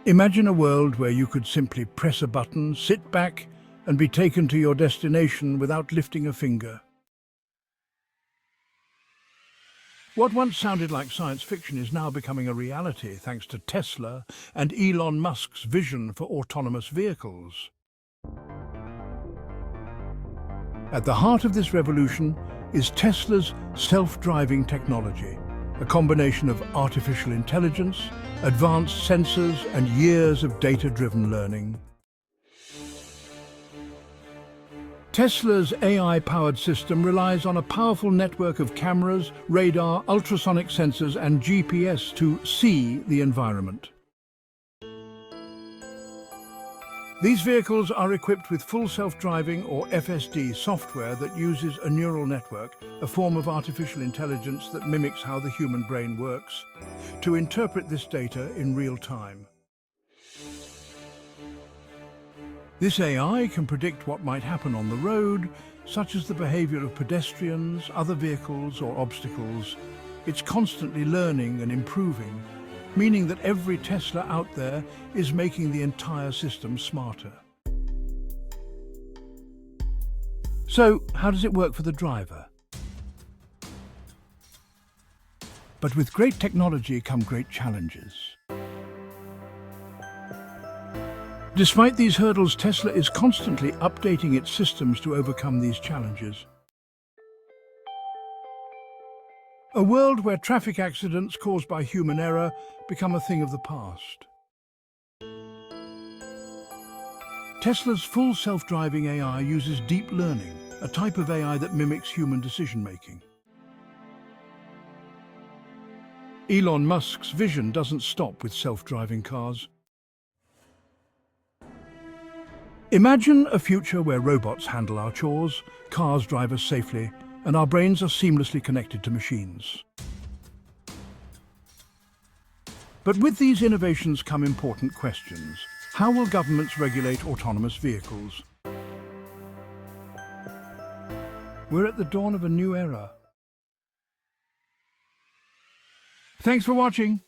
Imagine a world where you could simply press a button, sit back, and be taken to your destination without lifting a finger. What once sounded like science fiction is now becoming a reality thanks to Tesla and Elon Musk's vision for autonomous vehicles. At the heart of this revolution is Tesla's self-driving technology, a combination of artificial intelligence, advanced sensors, and years of data-driven learning. Tesla's AI-powered system relies on a powerful network of cameras, radar, ultrasonic sensors, and GPS to see the environment. These vehicles are equipped with full self-driving or FSD software that uses a neural network, a form of artificial intelligence that mimics how the human brain works, to interpret this data in real time. This AI can predict what might happen on the road, such as the behavior of pedestrians, other vehicles, or obstacles. It's constantly learning and improving, meaning that every Tesla out there is making the entire system smarter. So, how does it work for the driver? But with great technology come great challenges. Despite these hurdles, Tesla is constantly updating its systems to overcome these challenges. A world where traffic accidents caused by human error become a thing of the past. Tesla's full self-driving AI uses deep learning, a type of AI that mimics human decision-making. Elon Musk's vision doesn't stop with self-driving cars. Imagine a future where robots handle our chores, cars drive us safely, and our brains are seamlessly connected to machines. But with these innovations come important questions. How will governments regulate autonomous vehicles? We're at the dawn of a new era. Thanks for watching.